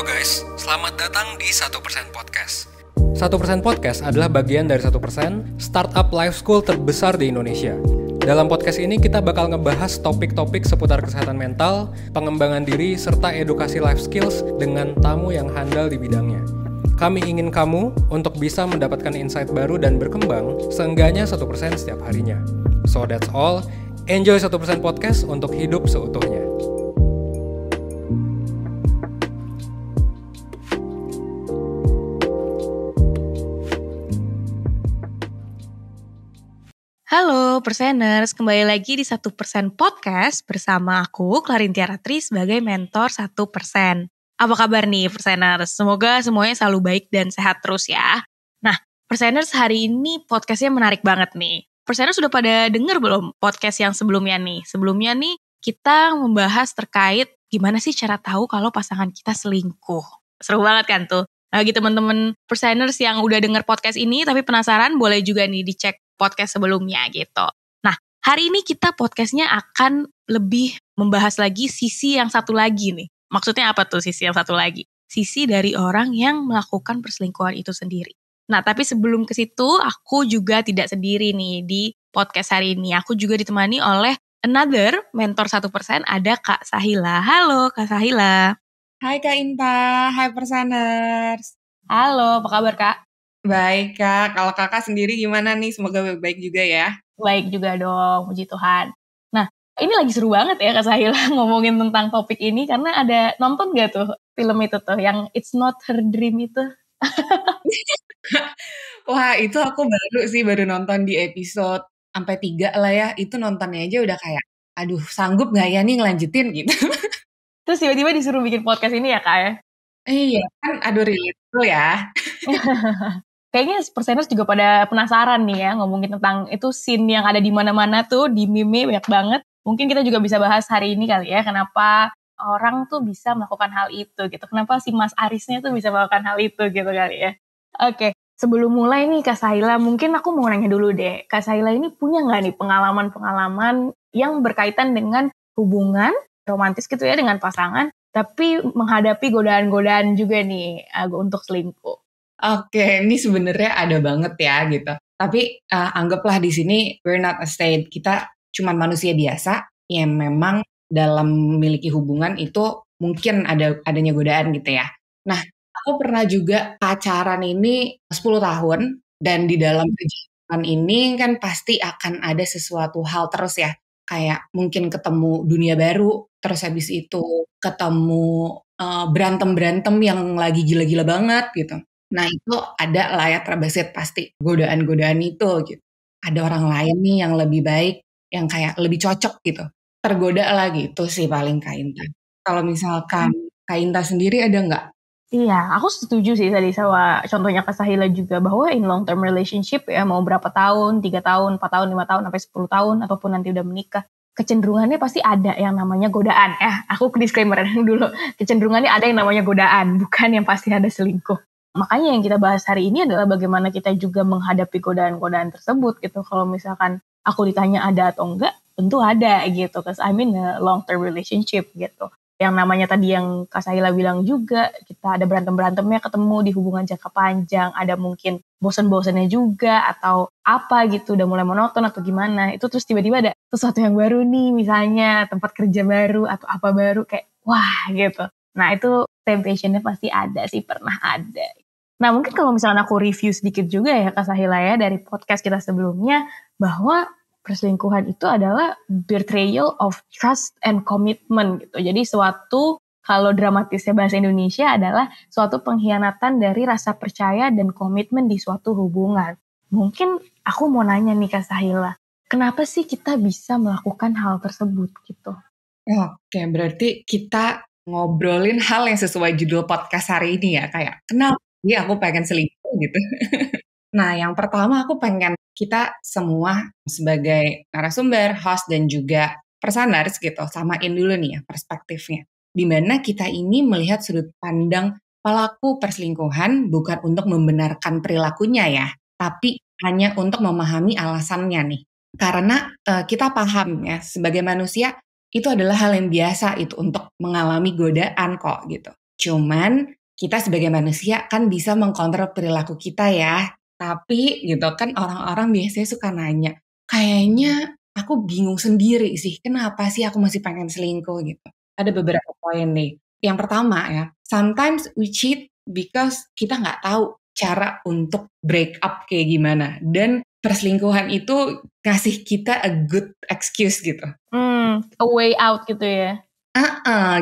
Halo guys, selamat datang di 1% Podcast. 1% Podcast adalah bagian dari 1% startup life school terbesar di Indonesia. Dalam podcast ini kita bakal ngebahas topik-topik seputar kesehatan mental, pengembangan diri, serta edukasi life skills dengan tamu yang handal di bidangnya. Kami ingin kamu untuk bisa mendapatkan insight baru dan berkembang seenggaknya 1% setiap harinya. So that's all, enjoy 1% Podcast untuk hidup seutuhnya. Halo Perseners, kembali lagi di 1% Podcast bersama aku, Clarintia Ratri, sebagai mentor 1%. Apa kabar nih Perseners? Semoga semuanya selalu baik dan sehat terus ya. Nah, Perseners, hari ini podcastnya menarik banget nih. Perseners sudah pada denger belum podcast yang sebelumnya nih? Sebelumnya nih, kita membahas terkait gimana sih cara tahu kalau pasangan kita selingkuh. Seru banget kan tuh? Nah, bagi teman-teman Perseners yang udah denger podcast ini tapi penasaran, boleh juga nih dicek podcast sebelumnya gitu. Nah, hari ini kita podcastnya akan lebih membahas lagi sisi yang satu lagi nih. Maksudnya apa tuh sisi yang satu lagi? Sisi dari orang yang melakukan perselingkuhan itu sendiri. Nah, tapi sebelum ke situ, aku juga tidak sendiri nih di podcast hari ini. Aku juga ditemani oleh another mentor 1%, ada Kak Sahila. Halo Kak Sahila. Hai Kak Inta, hai Persaners. Halo, apa kabar Kak? Baik Kak, kalau Kakak sendiri gimana nih? Semoga baik-baik juga ya. Baik juga dong, puji Tuhan. Nah, ini lagi seru banget ya Kak Sahila ngomongin tentang topik ini, karena ada nonton gak tuh film itu tuh, yang It's Not Her Dream itu? Wah, itu aku baru nonton di episode sampai 3 lah ya. Itu nontonnya aja udah kayak, aduh sanggup gak ya nih ngelanjutin gitu. Terus tiba-tiba disuruh bikin podcast ini ya Kak ya? Iya kan, aduh relate tuh ya. Kayaknya Perseners juga pada penasaran nih ya ngomongin tentang itu scene yang ada di mana-mana tuh, di meme banyak banget. Mungkin kita juga bisa bahas hari ini kali ya, kenapa orang tuh bisa melakukan hal itu gitu. Kenapa si Mas Arisnya tuh bisa melakukan hal itu gitu kali ya. Oke, sebelum mulai nih Kak Sahila, mungkin aku mau nanya dulu deh. Kak Sahila ini punya nggak nih pengalaman-pengalaman yang berkaitan dengan hubungan romantis gitu ya dengan pasangan, tapi menghadapi godaan-godaan juga nih untuk selingkuh? Oke, ini sebenarnya ada banget ya gitu. Tapi anggaplah di sini we're not a saint. Kita cuma manusia biasa yang memang dalam memiliki hubungan itu mungkin adanya godaan gitu ya. Nah, aku pernah juga pacaran ini 10 tahun dan di dalam perjalanan ini kan pasti akan ada sesuatu hal terus ya. Kayak mungkin ketemu dunia baru, terus habis itu ketemu berantem-berantem yang lagi gila-gila banget gitu. Nah itu ada lah ya terbesit pasti godaan-godaan itu gitu. Ada orang lain nih yang lebih baik, yang kayak lebih cocok gitu. Tergoda lah gitu sih paling Kak Inta. Kalau misalkan Kak Inta sendiri ada nggak? Iya, aku setuju sih tadi sama contohnya Kak Sahila juga, bahwa in long term relationship ya, mau berapa tahun, 3 tahun, 4 tahun, 5 tahun, sampai 10 tahun, ataupun nanti udah menikah, kecenderungannya pasti ada yang namanya godaan. Aku disclaimer dulu, kecenderungannya ada yang namanya godaan, bukan yang pasti ada selingkuh. Makanya yang kita bahas hari ini adalah bagaimana kita juga menghadapi godaan-godaan tersebut gitu. Kalau misalkan aku ditanya ada atau enggak, tentu ada gitu, because I'm in a long term relationship gitu. Yang namanya tadi yang Kak Sahila bilang juga, kita ada berantem-berantemnya ketemu di hubungan jangka panjang, ada mungkin bosan-bosannya juga, atau apa gitu, udah mulai monoton atau gimana, itu terus tiba-tiba ada sesuatu yang baru nih, misalnya tempat kerja baru, atau apa baru, kayak wah gitu. Nah itu temptationnya pasti ada sih, pernah ada. Nah mungkin kalau misalnya aku review sedikit juga ya Kak Sahila ya, dari podcast kita sebelumnya, bahwa perselingkuhan itu adalah betrayal of trust and commitment gitu. Jadi suatu, kalau dramatisnya bahasa Indonesia adalah suatu pengkhianatan dari rasa percaya dan komitmen di suatu hubungan. Mungkin aku mau nanya nih Kak Sahila, kenapa sih kita bisa melakukan hal tersebut gitu? Oke, berarti kita ngobrolin hal yang sesuai judul podcast hari ini ya. Kayak kenapa sih aku pengen selingkuh gitu. Nah, yang pertama aku pengen kita semua sebagai narasumber, host, dan juga personers gitu, samain dulu nih ya perspektifnya. Dimana kita ini melihat sudut pandang pelaku perselingkuhan bukan untuk membenarkan perilakunya ya, tapi hanya untuk memahami alasannya nih. Karena kita paham ya, sebagai manusia itu adalah hal yang biasa itu untuk mengalami godaan kok gitu. Cuman kita sebagai manusia kan bisa mengkontrol perilaku kita ya. Tapi gitu kan orang-orang biasanya suka nanya, kayaknya aku bingung sendiri sih, kenapa sih aku masih pengen selingkuh gitu. Ada beberapa poin nih. Yang pertama ya, sometimes we cheat because kita nggak tahu cara untuk break up kayak gimana. Dan perselingkuhan itu ngasih kita a good excuse gitu. A way out gitu ya.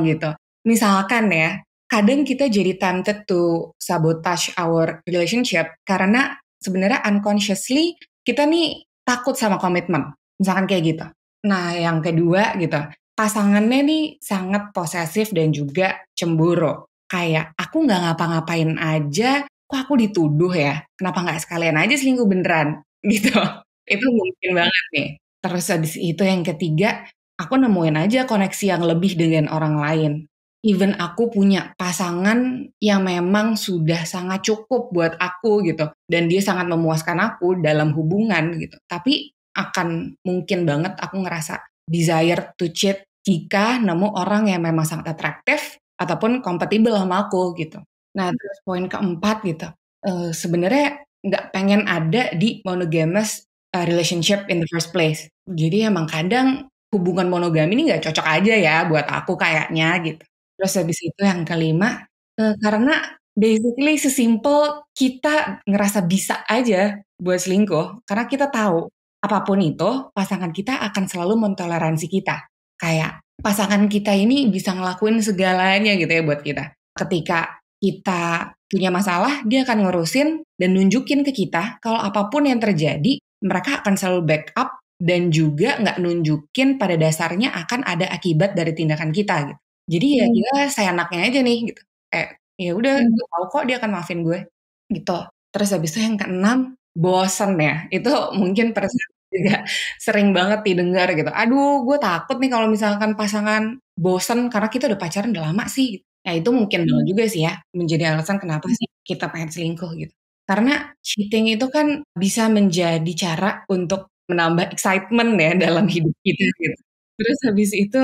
Gitu. Misalkan ya, kadang kita jadi tempted to sabotage our relationship karena sebenarnya unconsciously kita nih takut sama komitmen. Misalkan kayak gitu. Nah, yang kedua gitu, pasangannya nih sangat posesif dan juga cemburu. Kayak, aku nggak ngapa-ngapain aja, kok aku dituduh ya? Kenapa nggak sekalian aja selingkuh beneran? Gitu. Itu mungkin banget nih. Terus habis itu yang ketiga, aku nemuin aja koneksi yang lebih dengan orang lain. Even aku punya pasangan yang memang sudah sangat cukup buat aku gitu. Dan dia sangat memuaskan aku dalam hubungan gitu. Tapi akan mungkin banget aku ngerasa desire to cheat jika nemu orang yang memang sangat atraktif ataupun kompatibel sama aku gitu. Nah terus poin keempat gitu. Sebenarnya nggak pengen ada di monogamous relationship in the first place. Jadi emang kadang hubungan monogami ini nggak cocok aja ya buat aku kayaknya gitu. Terus habis itu yang kelima, karena basically sesimpel kita ngerasa bisa aja buat selingkuh, karena kita tahu apapun itu pasangan kita akan selalu mentoleransi kita. Kayak pasangan kita ini bisa ngelakuin segalanya gitu ya buat kita. Ketika kita punya masalah, dia akan ngurusin dan nunjukin ke kita kalau apapun yang terjadi, mereka akan selalu backup dan juga nggak nunjukin pada dasarnya akan ada akibat dari tindakan kita gitu. Jadi ya dia seenaknya aja nih gitu. Ya udah gue tahu kok dia akan maafin gue gitu. Terus habis itu yang keenam, bosen ya. Itu mungkin juga sering banget didengar gitu. Aduh, gue takut nih kalau misalkan pasangan bosen karena kita udah pacaran udah lama sih. Nah itu mungkin banget juga sih ya menjadi alasan kenapa sih kita pengen selingkuh gitu. Karena cheating itu kan bisa menjadi cara untuk menambah excitement ya dalam hidup kita gitu. Terus habis itu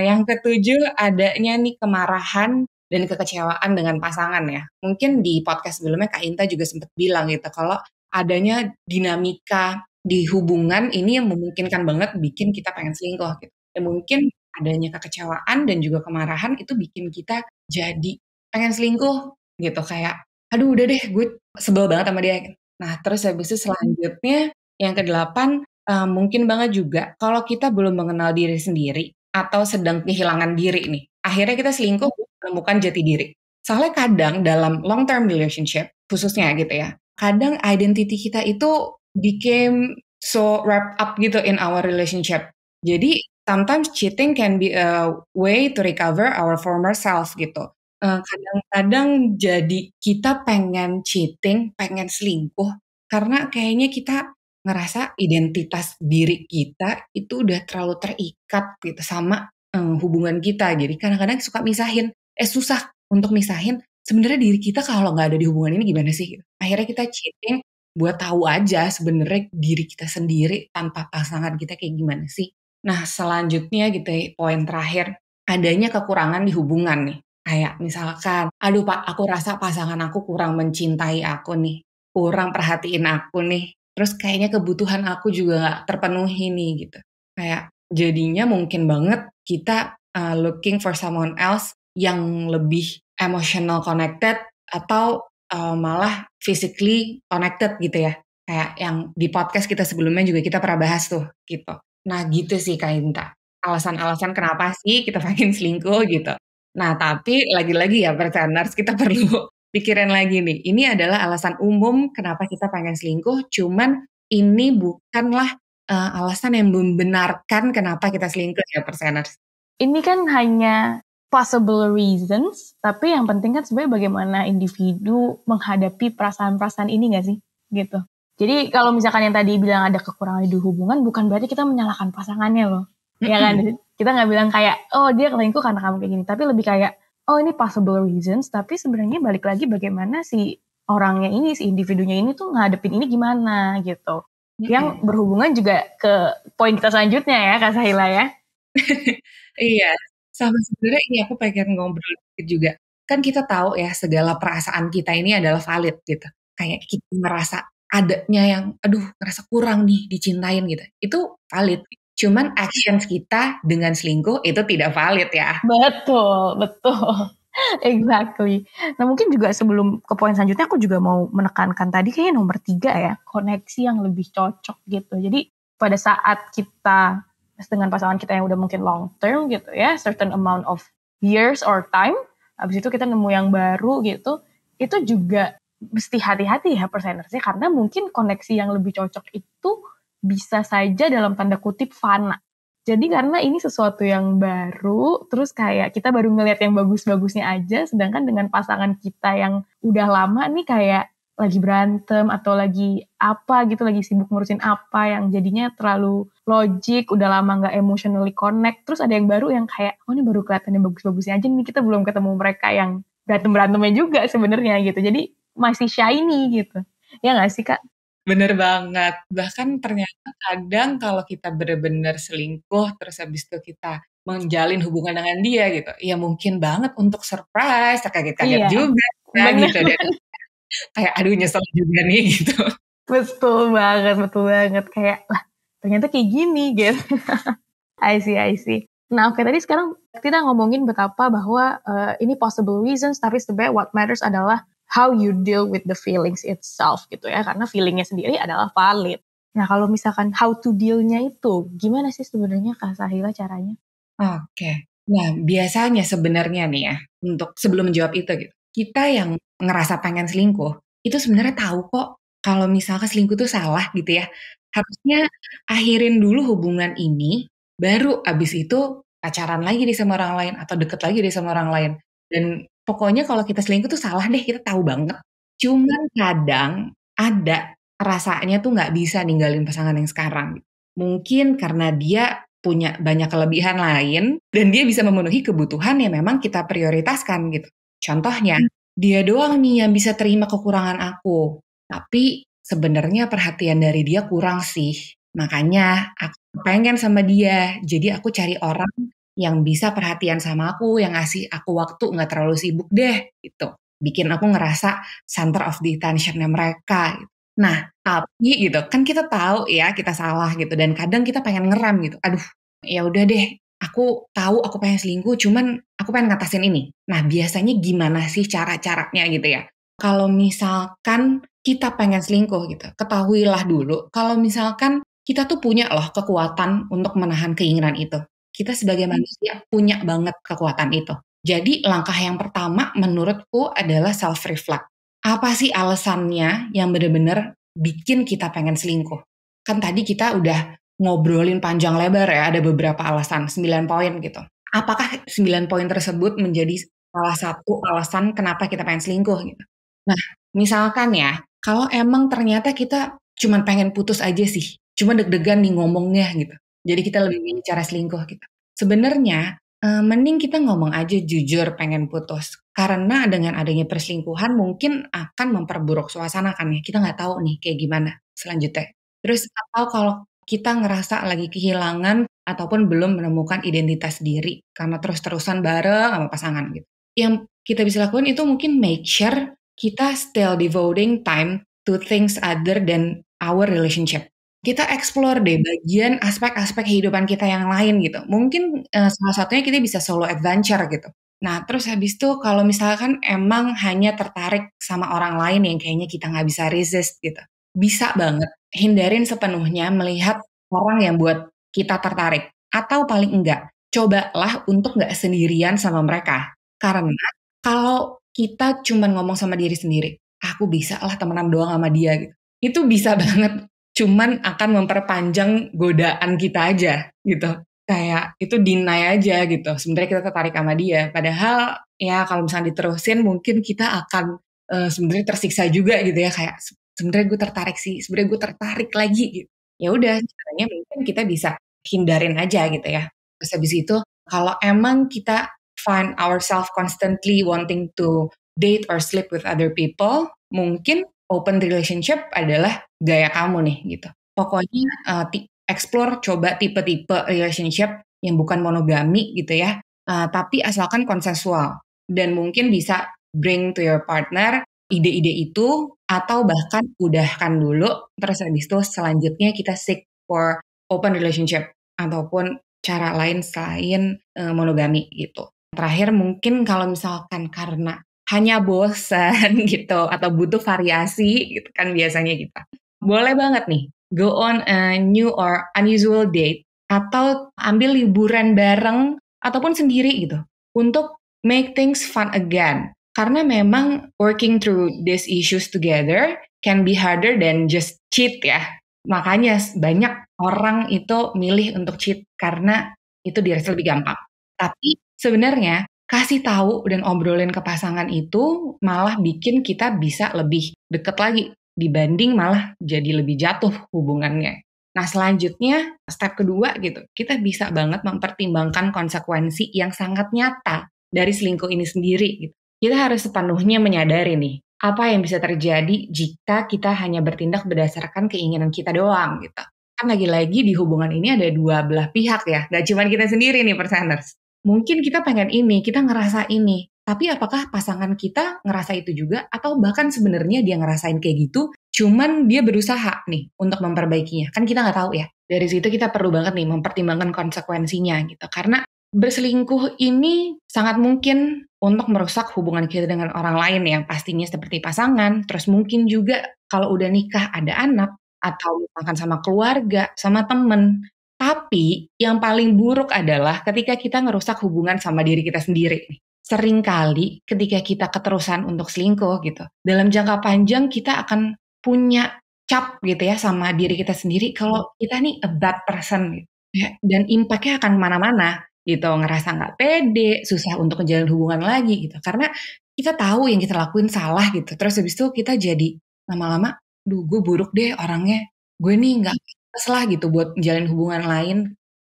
yang ketujuh adanya nih kemarahan dan kekecewaan dengan pasangan ya. Mungkin di podcast sebelumnya Kak Inta juga sempat bilang gitu kalau adanya dinamika di hubungan ini yang memungkinkan banget bikin kita pengen selingkuh gitu. Dan mungkin adanya kekecewaan dan juga kemarahan itu bikin kita jadi pengen selingkuh gitu kayak aduh udah deh gue sebel banget sama dia. Nah terus habis itu selanjutnya yang kedelapan mungkin banget juga kalau kita belum mengenal diri sendiri atau sedang kehilangan diri nih, akhirnya kita selingkuh menemukan jati diri. Soalnya kadang dalam long term relationship khususnya gitu ya, kadang identity kita itu became so wrapped up gitu in our relationship. Jadi sometimes cheating can be a way to recover our former self gitu. Kadang-kadang jadi kita pengen cheating, pengen selingkuh karena kayaknya kita ngerasa identitas diri kita itu udah terlalu terikat gitu sama hubungan kita. Jadi kadang-kadang susah untuk misahin sebenarnya diri kita kalau nggak ada di hubungan ini gimana sih? Akhirnya kita cheating buat tahu aja sebenarnya diri kita sendiri tanpa pasangan kita kayak gimana sih. Nah selanjutnya gitu ya, poin terakhir, adanya kekurangan di hubungan nih. Kayak misalkan, aduh Pak, aku rasa pasangan aku kurang mencintai aku nih, kurang perhatiin aku nih, terus kayaknya kebutuhan aku juga gak terpenuhi nih gitu. Kayak jadinya mungkin banget kita looking for someone else yang lebih emotional connected atau malah physically connected gitu ya. Kayak yang di podcast kita sebelumnya juga kita pernah bahas tuh gitu. Nah gitu sih Kak Inta. Alasan-alasan kenapa sih kita pengen selingkuh gitu. Nah tapi lagi-lagi ya perteners kita perlu pikirin lagi nih. Ini adalah alasan umum kenapa kita pengen selingkuh. Cuman ini bukanlah alasan yang membenarkan kenapa kita selingkuh ya perteners. Ini kan hanya possible reasons, tapi yang penting kan sebenarnya bagaimana individu menghadapi perasaan-perasaan ini gak sih? Gitu. Jadi kalau misalkan yang tadi bilang ada kekurangan di hubungan, bukan berarti kita menyalahkan pasangannya loh. Ya kan? Kita gak bilang kayak, oh dia selingkuh karena kamu kayak gini. Tapi lebih kayak, oh ini possible reasons, tapi sebenarnya balik lagi bagaimana si orangnya ini, si individunya ini tuh ngadepin ini gimana gitu. Yang berhubungan juga ke poin kita selanjutnya ya Kak Sahila ya. Iya, sama sebenarnya ini aku pengen ngobrol juga. kan kita tahu ya segala perasaan kita ini adalah valid gitu. Kayak kita ngerasa adanya yang, aduh ngerasa kurang nih dicintain gitu. Itu valid. Cuman actions kita dengan selingkuh itu tidak valid ya. Betul, betul. Exactly. Nah mungkin juga sebelum ke poin selanjutnya aku juga mau menekankan tadi kayaknya nomor 3 ya, koneksi yang lebih cocok gitu. Jadi pada saat kita dengan pasangan kita yang udah mungkin long term gitu ya, certain amount of years or time, habis itu kita nemu yang baru gitu, itu juga mesti hati-hati ya persenersnya karena mungkin koneksi yang lebih cocok itu bisa saja dalam tanda kutip fana. Jadi karena ini sesuatu yang baru, terus kayak kita baru ngelihat yang bagus-bagusnya aja, sedangkan dengan pasangan kita yang udah lama nih kayak lagi berantem atau lagi apa gitu, lagi sibuk ngurusin apa yang jadinya terlalu logik, udah lama nggak emotionally connect, terus ada yang baru yang kayak, oh ini baru kelihatan yang bagus-bagusnya aja nih, kita belum ketemu mereka yang berantem-berantemnya juga sebenarnya gitu. Jadi masih shiny gitu. Ya nggak sih Kak? Bener banget. Bahkan ternyata kadang kalau kita benar-benar selingkuh, terus habis itu kita menjalin hubungan dengan dia gitu, ya mungkin banget untuk surprise, terkaget-kaget Iya, juga ya bener. gitu. Dan kayak aduh nyesel juga nih gitu. Betul banget. Kayak, lah ternyata kayak gini gitu. I see. Nah oke, tadi sekarang kita ngomongin betapa bahwa ini possible reasons, tapi sebenarnya what matters adalah how you deal with the feelings itself gitu ya, karena feelingnya sendiri adalah valid. Nah kalau misalkan how to deal-nya itu, gimana sih sebenarnya Kak Sahila caranya? Oke. Nah, biasanya sebenarnya nih ya, untuk sebelum menjawab itu gitu, kita yang ngerasa pengen selingkuh, itu sebenarnya tahu kok kalau misalkan selingkuh itu salah gitu ya. Harusnya akhirin dulu hubungan ini, baru abis itu pacaran lagi deh sama orang lain, atau deket lagi deh sama orang lain. Dan pokoknya kalau kita selingkuh tuh salah deh, kita tahu banget. Cuman kadang ada rasanya tuh nggak bisa ninggalin pasangan yang sekarang. Mungkin karena dia punya banyak kelebihan lain dan dia bisa memenuhi kebutuhan yang memang kita prioritaskan gitu. Contohnya, dia doang nih yang bisa terima kekurangan aku. Tapi sebenarnya perhatian dari dia kurang sih. Makanya aku pengen sama dia. Jadi aku cari orang yang bisa perhatian sama aku, yang ngasih aku waktu, nggak terlalu sibuk deh gitu. Bikin aku ngerasa center of the attention-nya mereka gitu. Nah, tapi gitu kan kita tahu ya kita salah gitu dan kadang kita pengen ngerem gitu. Aduh, ya udah deh. Aku tahu aku pengen selingkuh, cuman aku pengen ngatasin ini. Nah, biasanya gimana sih cara-caranya gitu ya? Kalau misalkan kita pengen selingkuh gitu, ketahuilah dulu kalau misalkan kita tuh punya loh kekuatan untuk menahan keinginan itu. Kita sebagai manusia punya banget kekuatan itu. Jadi langkah yang pertama menurutku adalah self-reflect. Apa sih alasannya yang benar-benar bikin kita pengen selingkuh? Kan tadi kita udah ngobrolin panjang lebar ya, ada beberapa alasan, 9 poin gitu. Apakah 9 poin tersebut menjadi salah satu alasan kenapa kita pengen selingkuh gitu? Nah, misalkan ya, kalau emang ternyata kita cuman pengen putus aja sih, cuma deg-degan nih ngomongnya gitu. Jadi kita lebih milih cara selingkuh gitu. Sebenarnya mending kita ngomong aja jujur pengen putus. Karena dengan adanya perselingkuhan mungkin akan memperburuk suasana kan ya. Kita nggak tahu nih kayak gimana selanjutnya. Terus atau kalau kita ngerasa lagi kehilangan ataupun belum menemukan identitas diri karena terus-terusan bareng sama pasangan gitu. Yang kita bisa lakukan itu mungkin make sure kita still devoting time to things other than our relationship. Kita explore deh bagian aspek-aspek kehidupan kita yang lain gitu. Mungkin salah satunya kita bisa solo adventure gitu. Nah, terus habis itu kalau misalkan emang hanya tertarik sama orang lain yang kayaknya kita nggak bisa resist gitu. Bisa banget hindarin sepenuhnya melihat orang yang buat kita tertarik. Atau paling enggak, cobalah untuk nggak sendirian sama mereka. Karena kalau kita cuma ngomong sama diri sendiri, aku bisa lah temenan doang sama dia gitu. Itu bisa banget, cuman akan memperpanjang godaan kita aja gitu. Kayak itu deny aja gitu. Sebenarnya kita tertarik sama dia. Padahal ya kalau misalnya diterusin mungkin kita akan sebenarnya tersiksa juga gitu ya. Kayak sebenarnya gue tertarik sih, sebenarnya gue tertarik lagi gitu. Ya udah, caranya mungkin kita bisa hindarin aja gitu ya. Terus habis itu kalau emang kita find ourselves constantly wanting to date or sleep with other people, mungkin open relationship adalah gaya kamu nih gitu. Pokoknya explore, coba tipe-tipe relationship yang bukan monogami gitu ya, tapi asalkan konsensual. dan mungkin bisa bring to your partner ide-ide itu, atau bahkan udahkan dulu, terus habis itu selanjutnya kita seek for open relationship ataupun cara lain selain monogami gitu. Terakhir mungkin kalau misalkan karena hanya bosan gitu atau butuh variasi gitu kan biasanya kita, boleh banget nih go on a new or unusual date atau ambil liburan bareng ataupun sendiri gitu untuk make things fun again. Karena memang working through these issues together can be harder than just cheat ya. Makanya banyak orang itu milih untuk cheat karena itu dirasa lebih gampang. Tapi sebenarnya kasih tahu dan obrolin ke pasangan itu malah bikin kita bisa lebih deket lagi dibanding malah jadi lebih jatuh hubungannya. Nah selanjutnya step kedua gitu, kita bisa banget mempertimbangkan konsekuensi yang sangat nyata dari selingkuh ini sendiri gitu. Kita harus sepenuhnya menyadari nih, apa yang bisa terjadi jika kita hanya bertindak berdasarkan keinginan kita doang gitu. Kan lagi-lagi di hubungan ini ada dua belah pihak ya, gak cuma kita sendiri nih perseners. Mungkin kita pengen ini, kita ngerasa ini, tapi apakah pasangan kita ngerasa itu juga, atau bahkan sebenarnya dia ngerasain kayak gitu, cuman dia berusaha nih untuk memperbaikinya. Kan kita nggak tahu ya. Dari situ kita perlu banget nih mempertimbangkan konsekuensinya gitu. Karena berselingkuh ini sangat mungkin untuk merusak hubungan kita dengan orang lain yang pastinya seperti pasangan, terus mungkin juga kalau udah nikah ada anak, atau misalkan sama keluarga, sama temen. Tapi yang paling buruk adalah ketika kita ngerusak hubungan sama diri kita sendiri. Seringkali ketika kita keterusan untuk selingkuh gitu, dalam jangka panjang kita akan punya cap gitu ya sama diri kita sendiri kalau kita nih a bad person gitu ya, dan impact-nya akan kemana-mana gitu, ngerasa nggak pede, susah untuk menjalin hubungan lagi gitu, karena kita tahu yang kita lakuin salah gitu, terus habis itu kita jadi lama-lama, duh gue buruk deh orangnya, gue nih nggak pantas lah gitu buat menjalin hubungan lain,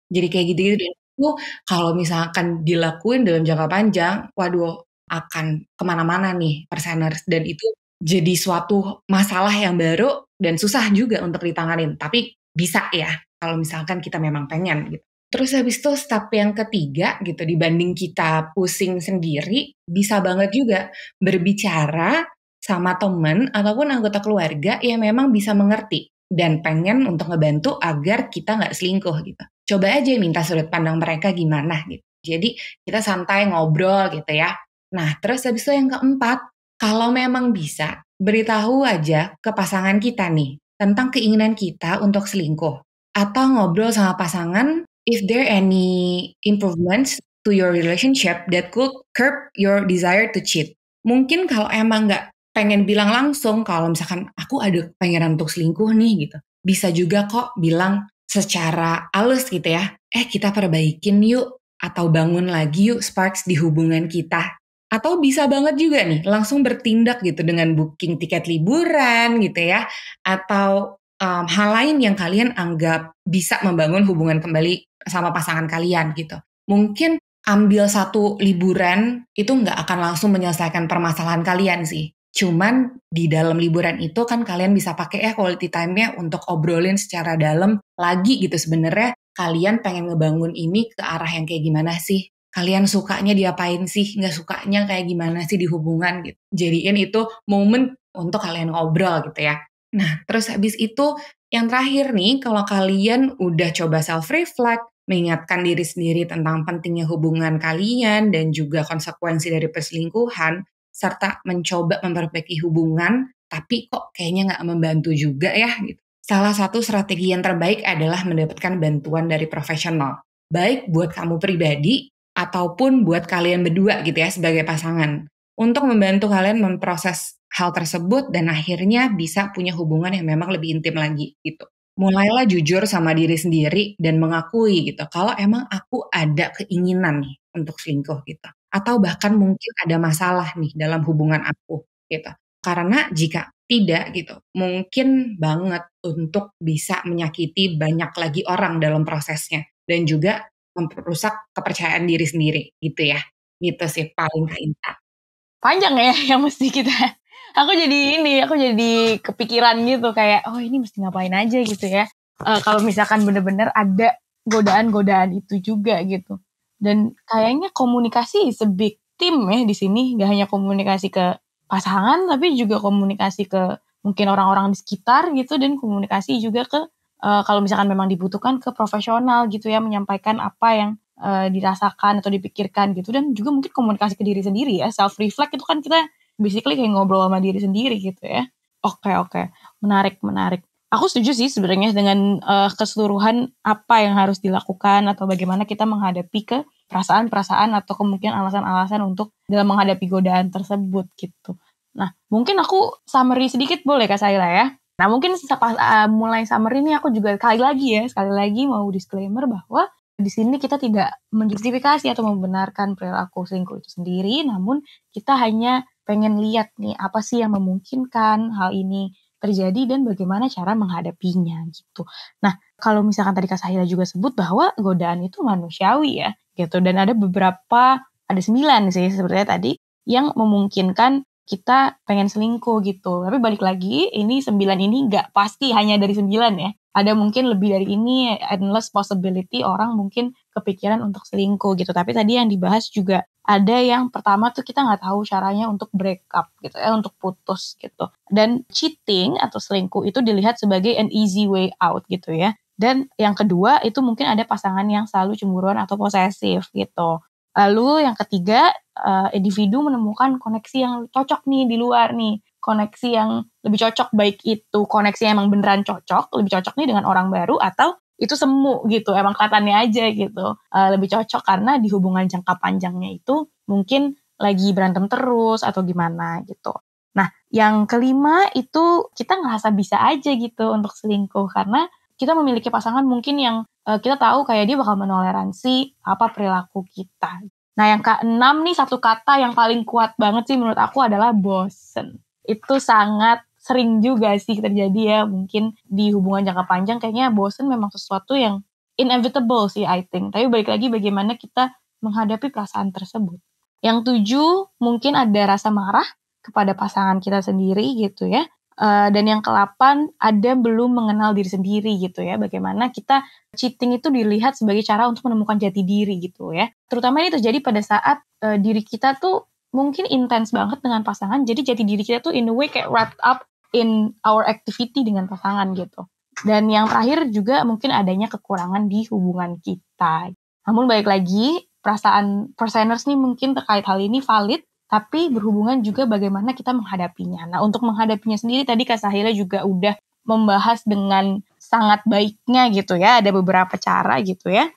jadi kayak gitu-gitu. Dan itu kalau misalkan dilakuin dalam jangka panjang, waduh akan kemana-mana nih perseners, dan itu jadi suatu masalah yang baru dan susah juga untuk ditanganin, tapi bisa ya kalau misalkan kita memang pengen gitu. Terus habis itu step yang ketiga gitu, dibanding kita pusing sendiri, bisa banget juga berbicara sama temen ataupun anggota keluarga yang memang bisa mengerti dan pengen untuk ngebantu agar kita nggak selingkuh gitu. Coba aja minta sudut pandang mereka gimana gitu. Jadi kita santai ngobrol gitu ya. Nah terus habis itu yang keempat, kalau memang bisa, beritahu aja ke pasangan kita nih tentang keinginan kita untuk selingkuh. Atau ngobrol sama pasangan if there any improvements to your relationship that could curb your desire to cheat. Mungkin kalau emang nggak pengen bilang langsung, kalau misalkan aku ada pengenan untuk selingkuh nih gitu, bisa juga kok bilang secara halus gitu ya, kita perbaikin yuk, atau bangun lagi yuk sparks di hubungan kita. Atau bisa banget juga nih langsung bertindak gitu dengan booking tiket liburan gitu ya, atau hal lain yang kalian anggap bisa membangun hubungan kembali sama pasangan kalian gitu. Mungkin ambil satu liburan itu nggak akan langsung menyelesaikan permasalahan kalian sih. Cuman di dalam liburan itu kan kalian bisa pakai quality time-nya untuk obrolin secara dalam lagi gitu, sebenarnya kalian pengen ngebangun ini ke arah yang kayak gimana sih? Kalian sukanya diapain sih? Nggak sukanya kayak gimana sih di hubungan gitu. Jadiin itu momen untuk kalian ngobrol gitu ya. Nah, terus habis itu yang terakhir nih, kalau kalian udah coba self-reflect, mengingatkan diri sendiri tentang pentingnya hubungan kalian dan juga konsekuensi dari perselingkuhan, serta mencoba memperbaiki hubungan, tapi kok kayaknya nggak membantu juga ya gitu. Salah satu strategi yang terbaik adalah mendapatkan bantuan dari profesional. Baik buat kamu pribadi, ataupun buat kalian berdua gitu ya sebagai pasangan. Untuk membantu kalian memproses hal tersebut dan akhirnya bisa punya hubungan yang memang lebih intim lagi gitu. Mulailah jujur sama diri sendiri dan mengakui gitu kalau emang aku ada keinginan nih untuk selingkuh gitu. Atau bahkan mungkin ada masalah nih dalam hubungan aku gitu. Karena jika tidak gitu, mungkin banget untuk bisa menyakiti banyak lagi orang dalam prosesnya dan juga merusak kepercayaan diri sendiri gitu ya. Gitu sih paling Kak Inta. Panjang ya yang mesti kita. Aku jadi kepikiran gitu kayak ini mesti ngapain aja gitu ya. Kalau misalkan bener-bener ada godaan-godaan itu juga gitu. Dan kayaknya komunikasi is a big tim ya di sini, gak hanya komunikasi ke pasangan tapi juga komunikasi ke mungkin orang-orang di sekitar gitu, dan komunikasi juga ke kalau misalkan memang dibutuhkan ke profesional gitu ya, menyampaikan apa yang dirasakan atau dipikirkan gitu, dan juga mungkin komunikasi ke diri sendiri ya, self reflect itu kan kita basically kayak ngobrol sama diri sendiri gitu ya. Oke, menarik. Aku setuju sih sebenarnya dengan keseluruhan apa yang harus dilakukan atau bagaimana kita menghadapi ke perasaan-perasaan atau kemungkinan alasan-alasan untuk dalam menghadapi godaan tersebut gitu. Nah, mungkin aku summary sedikit boleh Kak Saila ya? Nah, mungkin mulai summary ini aku juga sekali lagi mau disclaimer bahwa di sini kita tidak menjustifikasi atau membenarkan perilaku selingkuh itu sendiri, namun kita hanya pengen lihat nih apa sih yang memungkinkan hal ini terjadi dan bagaimana cara menghadapinya gitu. Nah, kalau misalkan tadi Kak Sahila juga sebut bahwa godaan itu manusiawi ya gitu, dan ada 9 sih sebenarnya tadi yang memungkinkan kita pengen selingkuh gitu. Tapi balik lagi, ini 9 ini nggak pasti hanya dari 9 ya. Ada mungkin lebih dari ini, endless possibility orang mungkin kepikiran untuk selingkuh gitu. Tapi tadi yang dibahas juga ada yang pertama tuh kita nggak tahu caranya untuk break up gitu ya, untuk putus gitu. Dan cheating atau selingkuh itu dilihat sebagai an easy way out gitu ya. Dan yang kedua itu mungkin ada pasangan yang selalu cemburuan atau posesif gitu. Lalu yang ketiga, individu menemukan koneksi yang cocok nih di luar nih. Koneksi yang lebih cocok, baik itu koneksi yang emang beneran cocok, lebih cocok nih dengan orang baru, atau itu semu gitu, emang kelihatannya aja gitu. Lebih cocok karena di hubungan jangka panjangnya itu mungkin lagi berantem terus atau gimana gitu. Nah, yang kelima itu kita ngerasa bisa aja gitu untuk selingkuh karena kita memiliki pasangan mungkin yang kita tahu kayak dia bakal menoleransi apa perilaku kita. Nah, yang keenam nih, satu kata yang paling kuat banget sih menurut aku adalah bosen. Itu sangat sering juga sih terjadi ya, mungkin di hubungan jangka panjang kayaknya bosen memang sesuatu yang inevitable sih I think. Tapi balik lagi bagaimana kita menghadapi perasaan tersebut. Yang 7 mungkin ada rasa marah kepada pasangan kita sendiri gitu ya. Dan yang ke-8 ada belum mengenal diri sendiri gitu ya. Bagaimana kita cheating itu dilihat sebagai cara untuk menemukan jati diri gitu ya. Terutama ini terjadi pada saat diri kita tuh mungkin intens banget dengan pasangan. Jadi jati diri kita tuh in a way kayak wrapped up in our activity dengan pasangan gitu. Dan yang terakhir juga mungkin adanya kekurangan di hubungan kita. Namun balik lagi, perasaan perseners nih mungkin terkait hal ini valid, tapi berhubungan juga bagaimana kita menghadapinya. Nah, untuk menghadapinya sendiri tadi Kak Sahila juga udah membahas dengan sangat baiknya gitu ya. Ada beberapa cara gitu ya.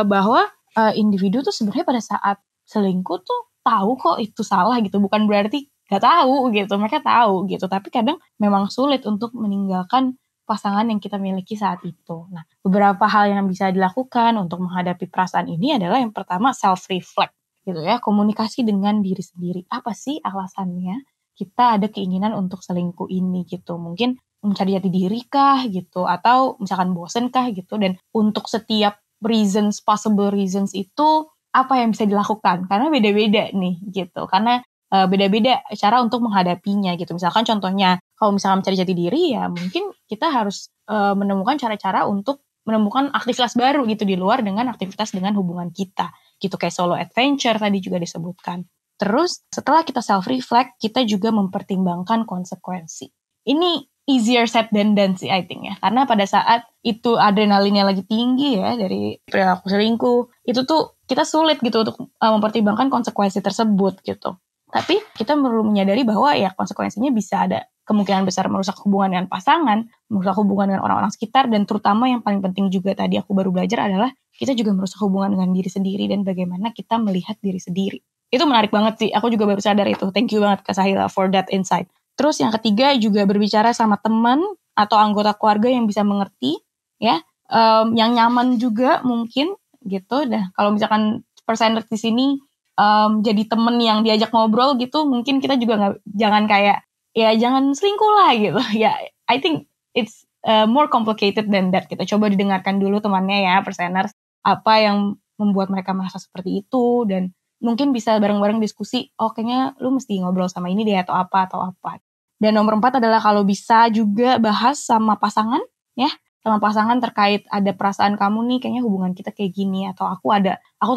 Bahwa individu tuh sebenarnya pada saat selingkuh tuh tahu kok itu salah gitu. Bukan berarti gak tahu gitu. Mereka tahu gitu. Tapi kadang memang sulit untuk meninggalkan pasangan yang kita miliki saat itu. Nah, beberapa hal yang bisa dilakukan untuk menghadapi perasaan ini adalah yang pertama self-reflect. Gitu ya, komunikasi dengan diri sendiri. Apa sih alasannya kita ada keinginan untuk selingkuh ini gitu? Mungkin mencari jati diri kah gitu, atau misalkan bosen kah gitu. Dan untuk setiap possible reasons itu apa yang bisa dilakukan? Karena beda-beda nih gitu. Karena beda-beda cara untuk menghadapinya gitu. Misalkan contohnya, kalau misalkan mencari jati diri ya mungkin kita harus menemukan cara-cara untuk menemukan aktivitas baru gitu di luar dengan aktivitas dengan hubungan kita. Gitu kayak solo adventure tadi juga disebutkan. Terus setelah kita self-reflect, kita juga mempertimbangkan konsekuensi. Ini easier said than done sih I think ya. Karena pada saat itu adrenalinnya lagi tinggi ya dari perilaku selingkuh, itu tuh kita sulit gitu untuk mempertimbangkan konsekuensi tersebut gitu. Tapi kita perlu menyadari bahwa ya konsekuensinya bisa ada kemungkinan besar merusak hubungan dengan pasangan, merusak hubungan dengan orang-orang sekitar, dan terutama yang paling penting juga tadi aku baru belajar adalah kita juga merusak hubungan dengan diri sendiri dan bagaimana kita melihat diri sendiri. Itu menarik banget sih, aku juga baru sadar itu. Thank you banget Kak Sahila for that insight. Terus yang ketiga juga berbicara sama teman atau anggota keluarga yang bisa mengerti, ya, yang nyaman juga mungkin gitu. Dan kalau misalkan perseners di sini jadi temen yang diajak ngobrol gitu, mungkin kita juga jangan kayak ya jangan selingkuh lah gitu. Ya, I think it's more complicated than that. Kita coba didengarkan dulu temannya ya, perseners, apa yang membuat mereka merasa seperti itu, dan mungkin bisa bareng-bareng diskusi, oh kayaknya lu mesti ngobrol sama ini deh atau apa. Dan nomor 4 adalah kalau bisa juga bahas sama pasangan ya, sama pasangan terkait ada perasaan kamu nih kayaknya hubungan kita kayak gini, atau aku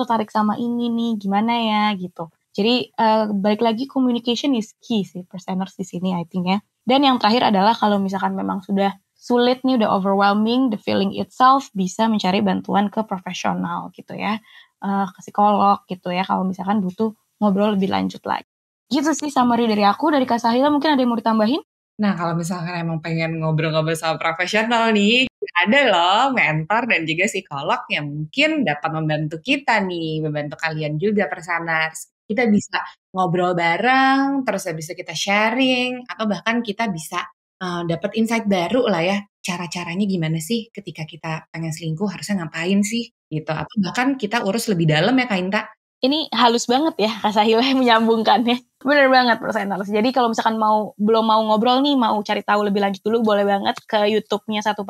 tertarik sama ini nih, gimana ya gitu. Jadi balik lagi communication is key sih perseners di sini I think ya. Dan yang terakhir adalah kalau misalkan memang sudah sulit nih, udah overwhelming, the feeling itself, bisa mencari bantuan ke profesional gitu ya. Ke psikolog gitu ya kalau misalkan butuh ngobrol lebih lanjut lagi. Gitu sih summary dari aku. Dari Kak Sahila mungkin ada yang mau ditambahin? Nah, kalau misalkan emang pengen ngobrol-ngobrol sama profesional nih, ada loh mentor dan juga psikolog yang mungkin dapat membantu kita nih, membantu kalian juga Persaners. Kita bisa ngobrol bareng, terus habis itu kita sharing, atau bahkan kita bisa dapat insight baru lah ya, cara-caranya gimana sih ketika kita pengen selingkuh harusnya ngapain sih gitu. Atau bahkan kita urus lebih dalam ya Kak Inta. Ini halus banget ya Kak Sahila menyambungkannya. Bener banget perseners. Jadi kalau misalkan belum mau ngobrol nih, mau cari tahu lebih lanjut dulu, boleh banget ke YouTube-nya 1%,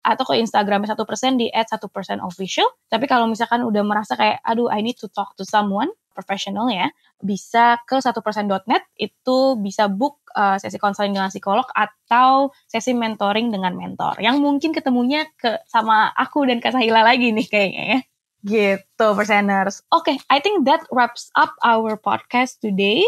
atau ke Instagram-nya 1% di @1%official. Tapi kalau misalkan udah merasa kayak, aduh I need to talk to someone, professional ya, bisa ke 1%.net, itu bisa book sesi konseling dengan psikolog atau sesi mentoring dengan mentor. Yang mungkin ketemunya sama aku dan Kak Sahila lagi nih kayaknya ya. Gitu, perseners. Oke, I think that wraps up our podcast today.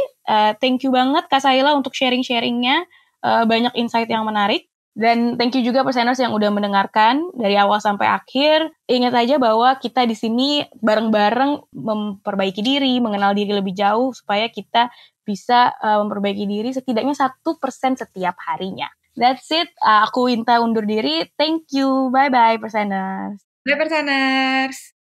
Thank you banget Kak Sahila untuk sharing-sharingnya. Banyak insight yang menarik. Dan thank you juga perseners yang udah mendengarkan dari awal sampai akhir. Ingat aja bahwa kita di sini bareng-bareng memperbaiki diri, mengenal diri lebih jauh, supaya kita bisa memperbaiki diri setidaknya 1% setiap harinya. That's it. Aku Inta undur diri. Thank you. Bye-bye, perseners. Bye Persaners!